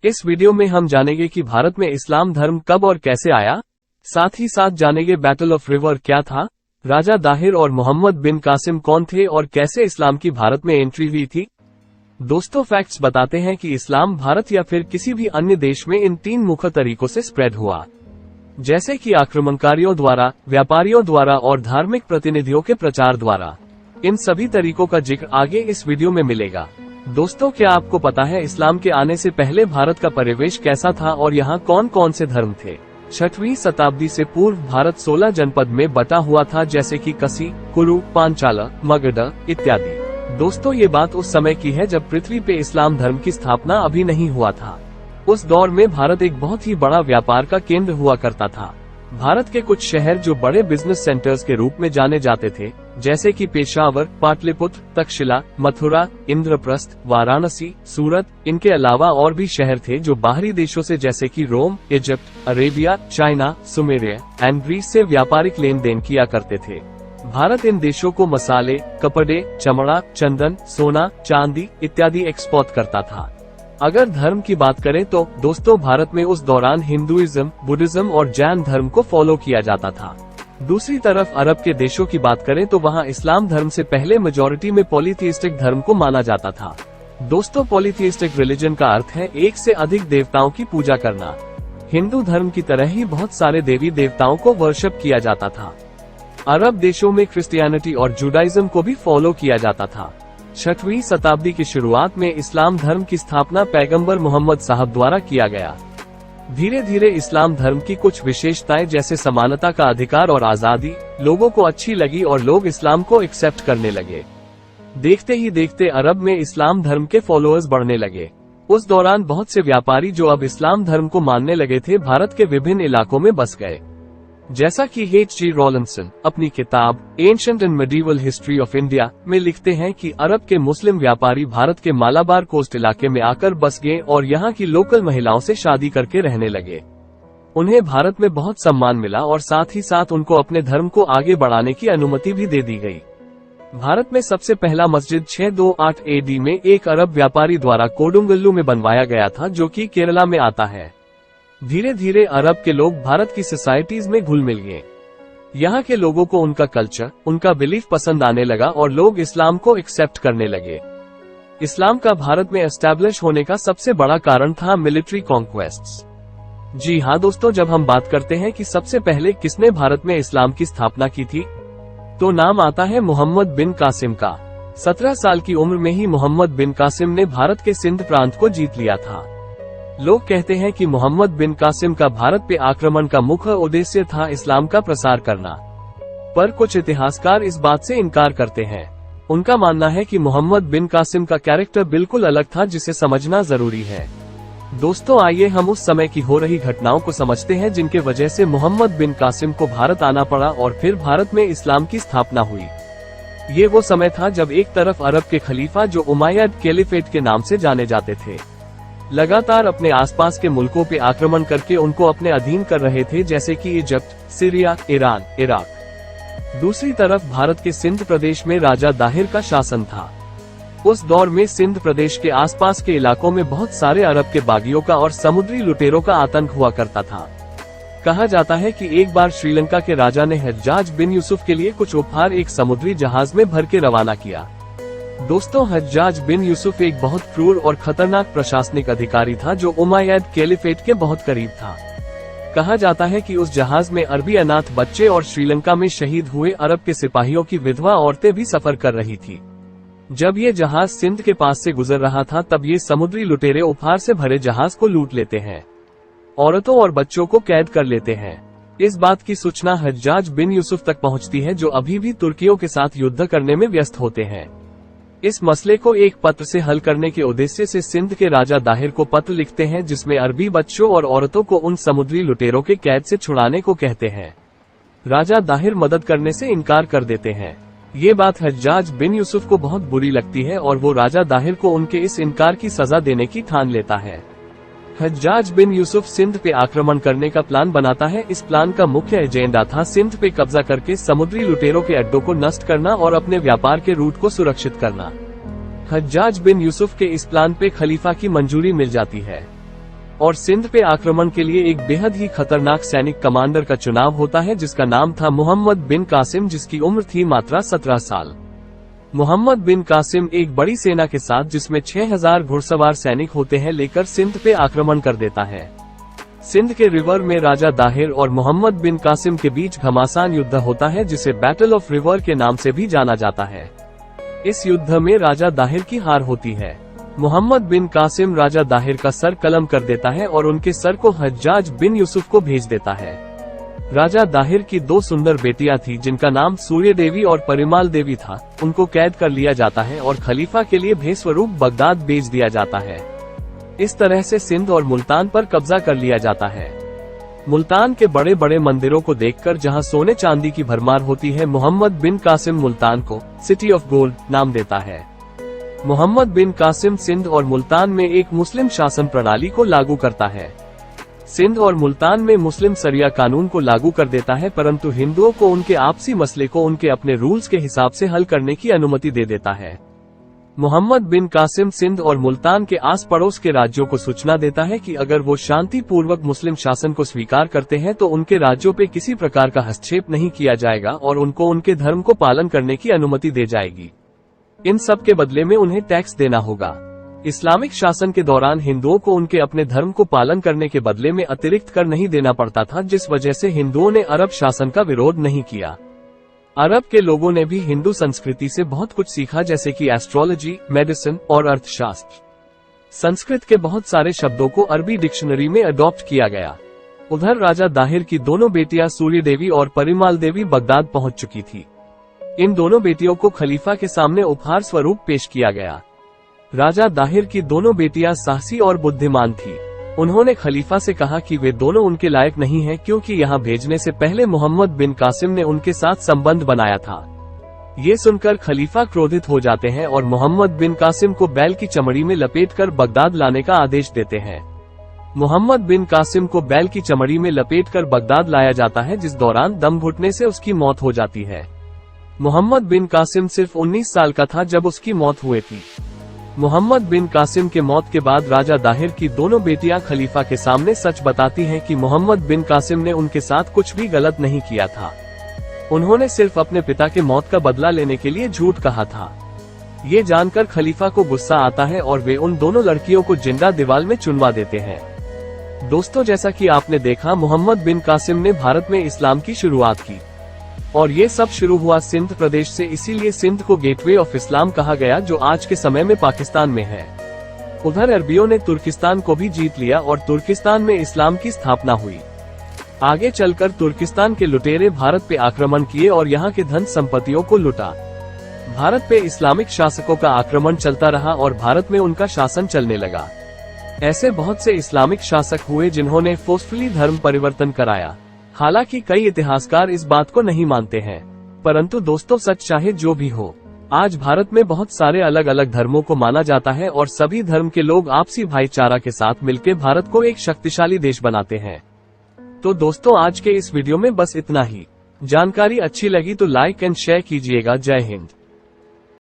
इस वीडियो में हम जानेंगे कि भारत में इस्लाम धर्म कब और कैसे आया। साथ ही साथ जानेंगे बैटल ऑफ रिवर क्या था, राजा दाहिर और मोहम्मद बिन कासिम कौन थे और कैसे इस्लाम की भारत में एंट्री हुई थी। दोस्तों, फैक्ट्स बताते हैं कि इस्लाम भारत या फिर किसी भी अन्य देश में इन 3 मुख्य तरीकों से स्प्रेड हुआ, जैसे कि आक्रमणकारियों द्वारा, व्यापारियों द्वारा और धार्मिक प्रतिनिधियों के प्रचार द्वारा। इन सभी तरीकों का जिक्र आगे इस वीडियो में मिलेगा। दोस्तों, क्या आपको पता है इस्लाम के आने से पहले भारत का परिवेश कैसा था और यहाँ कौन कौन से धर्म थे। 6वीं शताब्दी से पूर्व भारत 16 जनपद में बटा हुआ था, जैसे कि कसी, कुरु, पांचाल, मगध इत्यादि। दोस्तों, ये बात उस समय की है जब पृथ्वी पे इस्लाम धर्म की स्थापना अभी नहीं हुआ था। उस दौर में भारत एक बहुत ही बड़ा व्यापार का केंद्र हुआ करता था। भारत के कुछ शहर जो बड़े बिजनेस सेंटर्स के रूप में जाने जाते थे, जैसे कि पेशावर, पाटलिपुत्र, तक्षशिला, मथुरा, इंद्रप्रस्थ, वाराणसी, सूरत, इनके अलावा और भी शहर थे जो बाहरी देशों से जैसे कि Rome, Egypt, Arabia, China, Sumeria and Greece से व्यापारिक लेन देन किया करते थे। भारत इन देशों को मसाले, कपड़े, चमड़ा, चंदन, सोना, चांदी इत्यादि एक्सपोर्ट करता था। अगर धर्म की बात करें तो दोस्तों, भारत में उस दौरान हिंदुइज्म, बुद्धिज्म और जैन धर्म को फॉलो किया जाता था। दूसरी तरफ अरब के देशों की बात करें तो वहाँ इस्लाम धर्म से पहले मेजॉरिटी में पॉलीथीइस्टिक धर्म को माना जाता था। दोस्तों, पॉलीथीइस्टिक रिलीजन का अर्थ है एक से अधिक देवताओं की पूजा करना। हिंदू धर्म की तरह ही बहुत सारे देवी देवताओं को वर्शिप किया जाता था। अरब देशों में क्रिश्चियनिटी और जुडाइज्म को भी फॉलो किया जाता था। 6वीं शताब्दी की शुरुआत में इस्लाम धर्म की स्थापना पैगंबर मोहम्मद साहब द्वारा किया गया। धीरे धीरे इस्लाम धर्म की कुछ विशेषताएं जैसे समानता का अधिकार और आजादी लोगों को अच्छी लगी और लोग इस्लाम को एक्सेप्ट करने लगे। देखते ही देखते अरब में इस्लाम धर्म के फॉलोअर्स बढ़ने लगे। उस दौरान बहुत से व्यापारी जो अब इस्लाम धर्म को मानने लगे थे, भारत के विभिन्न इलाकों में बस गए। जैसा कि H.G. रॉलिंसन अपनी किताब ancient and medieval history of India में लिखते हैं कि अरब के मुस्लिम व्यापारी भारत के मालाबार कोस्ट इलाके में आकर बस गए और यहाँ की लोकल महिलाओं से शादी करके रहने लगे। उन्हें भारत में बहुत सम्मान मिला और साथ ही साथ उनको अपने धर्म को आगे बढ़ाने की अनुमति भी दे दी गई। भारत में सबसे पहला मस्जिद 628 AD में एक अरब व्यापारी द्वारा कोडुंगल्लू में बनवाया गया था, जो कि केरला में आता है। धीरे धीरे अरब के लोग भारत की सोसाइटीज में घुल मिल गए। यहाँ के लोगों को उनका कल्चर, उनका बिलीफ पसंद आने लगा और लोग इस्लाम को एक्सेप्ट करने लगे। इस्लाम का भारत में एस्टैब्लिश होने का सबसे बड़ा कारण था मिलिट्री कॉन्क्वेस्ट्स। जी हाँ दोस्तों, जब हम बात करते हैं कि सबसे पहले किसने भारत में इस्लाम की स्थापना की थी, तो नाम आता है मोहम्मद बिन कासिम का। 17 साल की उम्र में ही मोहम्मद बिन कासिम ने भारत के सिंध प्रांत को जीत लिया था। लोग कहते हैं कि मोहम्मद बिन कासिम का भारत पे आक्रमण का मुख्य उद्देश्य था इस्लाम का प्रसार करना, पर कुछ इतिहासकार इस बात से इनकार करते हैं। उनका मानना है कि मोहम्मद बिन कासिम का कैरेक्टर बिल्कुल अलग था, जिसे समझना जरूरी है। दोस्तों, आइए हम उस समय की हो रही घटनाओं को समझते हैं जिनके वजह से मोहम्मद बिन कासिम को भारत आना पड़ा और फिर भारत में इस्लाम की स्थापना हुई। ये वो समय था जब एक तरफ अरब के खलीफा जो उमय्यद कैलिफेट के नाम से जाने जाते थे, लगातार अपने आसपास के मुल्कों पे आक्रमण करके उनको अपने अधीन कर रहे थे, जैसे कि इजिप्ट, सीरिया, ईरान, इराक। दूसरी तरफ भारत के सिंध प्रदेश में राजा दाहिर का शासन था। उस दौर में सिंध प्रदेश के आसपास के इलाकों में बहुत सारे अरब के बागियों का और समुद्री लुटेरों का आतंक हुआ करता था। कहा जाता है कि एक बार श्रीलंका के राजा ने हज्जाज बिन यूसुफ के लिए कुछ उपहार एक समुद्री जहाज में भर के रवाना किया। दोस्तों, हज्जाज बिन यूसुफ एक बहुत क्रूर और खतरनाक प्रशासनिक अधिकारी था जो उमय्यद कैलिफेट के बहुत करीब था। कहा जाता है कि उस जहाज में अरबी अनाथ बच्चे और श्रीलंका में शहीद हुए अरब के सिपाहियों की विधवा औरतें भी सफर कर रही थी। जब ये जहाज सिंध के पास से गुजर रहा था, तब ये समुद्री लुटेरे उपहार से भरे जहाज को लूट लेते हैं, औरतों और बच्चों को कैद कर लेते हैं। इस बात की सूचना हज्जाज बिन यूसुफ तक पहुंचती है, जो अभी भी तुर्कियों के साथ युद्ध करने में व्यस्त होते हैं। इस मसले को एक पत्र से हल करने के उद्देश्य से सिंध के राजा दाहिर को पत्र लिखते हैं, जिसमें अरबी बच्चों और औरतों को उन समुद्री लुटेरों के कैद से छुड़ाने को कहते हैं। राजा दाहिर मदद करने से इनकार कर देते हैं। ये बात हज्जाज बिन यूसुफ को बहुत बुरी लगती है और वो राजा दाहिर को उनके इस इनकार की सजा देने की ठान लेता है। हज्जाज बिन यूसुफ सिंध पे आक्रमण करने का प्लान बनाता है। इस प्लान का मुख्य एजेंडा था सिंध पे कब्जा करके समुद्री लुटेरों के अड्डों को नष्ट करना और अपने व्यापार के रूट को सुरक्षित करना। हज्जाज बिन यूसुफ के इस प्लान पे खलीफा की मंजूरी मिल जाती है। और सिंध पे आक्रमण के लिए एक बेहद ही खतरनाक सैनिक कमांडर का चुनाव होता है जिसका नाम था मोहम्मद बिन कासिम, जिसकी उम्र थी मात्र 17 साल। मोहम्मद बिन कासिम एक बड़ी सेना के साथ, जिसमें 6000 घुड़सवार सैनिक होते हैं, लेकर सिंध पे आक्रमण कर देता है। सिंध के रिवर में राजा दाहिर और मोहम्मद बिन कासिम के बीच घमासान युद्ध होता है, जिसे बैटल ऑफ रिवर के नाम से भी जाना जाता है। इस युद्ध में राजा दाहिर की हार होती है। मोहम्मद बिन कासिम राजा दाहिर का सर कलम कर देता है और उनके सर को हज्जाज बिन यूसुफ को भेज देता है। राजा दाहिर की 2 सुंदर बेटियां थी जिनका नाम सूर्य देवी और परिमाल देवी था। उनको कैद कर लिया जाता है और खलीफा के लिए भेजस्वरूप बगदाद भेज दिया जाता है। इस तरह से सिंध और मुल्तान पर कब्जा कर लिया जाता है। मुल्तान के बड़े बड़े मंदिरों को देखकर जहां सोने चांदी की भरमार होती है, मोहम्मद बिन कासिम मुल्तान को सिटी ऑफ गोल्ड नाम देता है। मोहम्मद बिन कासिम सिंध और मुल्तान में एक मुस्लिम शासन प्रणाली को लागू करता है। सिंध और मुल्तान में मुस्लिम शरिया कानून को लागू कर देता है, परंतु हिंदुओं को उनके आपसी मसले को उनके अपने रूल्स के हिसाब से हल करने की अनुमति दे देता है। मोहम्मद बिन कासिम सिंध और मुल्तान के आस पड़ोस के राज्यों को सूचना देता है कि अगर वो शांति पूर्वक मुस्लिम शासन को स्वीकार करते हैं तो उनके राज्यों पे किसी प्रकार का हस्तक्षेप नहीं किया जाएगा और उनको उनके धर्म को पालन करने की अनुमति दी जाएगी। इन सब के बदले में उन्हें टैक्स देना होगा। इस्लामिक शासन के दौरान हिंदुओं को उनके अपने धर्म को पालन करने के बदले में अतिरिक्त कर नहीं देना पड़ता था, जिस वजह से हिंदुओं ने अरब शासन का विरोध नहीं किया। अरब के लोगों ने भी हिंदू संस्कृति से बहुत कुछ सीखा, जैसे कि एस्ट्रोलॉजी, मेडिसिन और अर्थशास्त्र। संस्कृत के बहुत सारे शब्दों को अरबी डिक्शनरी में अडॉप्ट किया गया। उधर राजा दाहिर की दोनों बेटियां सूर्य देवी और परिमाल देवी बगदाद पहुंच चुकी थी। इन दोनों बेटियों को खलीफा के सामने उपहार स्वरूप पेश किया गया। राजा दाहिर की दोनों बेटियां साहसी और बुद्धिमान थी। उन्होंने खलीफा से कहा कि वे दोनों उनके लायक नहीं हैं, क्योंकि यहाँ भेजने से पहले मोहम्मद बिन कासिम ने उनके साथ संबंध बनाया था। ये सुनकर खलीफा क्रोधित हो जाते हैं और मोहम्मद बिन कासिम को बैल की चमड़ी में लपेटकर बगदाद लाने का आदेश देते हैं। मोहम्मद बिन कासिम को बैल की चमड़ी में लपेटकर बगदाद लाया जाता है, जिस दौरान दम घुटने से उसकी मौत हो जाती है। मोहम्मद बिन कासिम सिर्फ 19 साल का था जब उसकी मौत हुई थी। मोहम्मद बिन कासिम के मौत के बाद राजा दाहिर की दोनों बेटियां खलीफा के सामने सच बताती हैं कि मोहम्मद बिन कासिम ने उनके साथ कुछ भी गलत नहीं किया था। उन्होंने सिर्फ अपने पिता के मौत का बदला लेने के लिए झूठ कहा था। ये जानकर खलीफा को गुस्सा आता है और वे उन दोनों लड़कियों को जिंदा दीवार में चुनवा देते हैं। दोस्तों, जैसा कि आपने देखा, मोहम्मद बिन कासिम ने भारत में इस्लाम की शुरुआत की और ये सब शुरू हुआ सिंध प्रदेश से, इसीलिए सिंध को गेटवे ऑफ इस्लाम कहा गया, जो आज के समय में पाकिस्तान में है। उधर अरबियों ने तुर्किस्तान को भी जीत लिया और तुर्किस्तान में इस्लाम की स्थापना हुई। आगे चलकर तुर्किस्तान के लुटेरे भारत पे आक्रमण किए और यहाँ के धन संपत्तियों को लुटा। भारत पे इस्लामिक शासकों का आक्रमण चलता रहा और भारत में उनका शासन चलने लगा। ऐसे बहुत से इस्लामिक शासक हुए जिन्होंने फोर्सफुली धर्म परिवर्तन कराया। हालांकि कई इतिहासकार इस बात को नहीं मानते हैं, परंतु दोस्तों, सच चाहे जो भी हो, आज भारत में बहुत सारे अलग अलग धर्मों को माना जाता है और सभी धर्म के लोग आपसी भाईचारा के साथ मिलकर भारत को एक शक्तिशाली देश बनाते हैं। तो दोस्तों, आज के इस वीडियो में बस इतना ही। जानकारी अच्छी लगी तो लाइक एंड शेयर कीजिएगा। जय हिंद।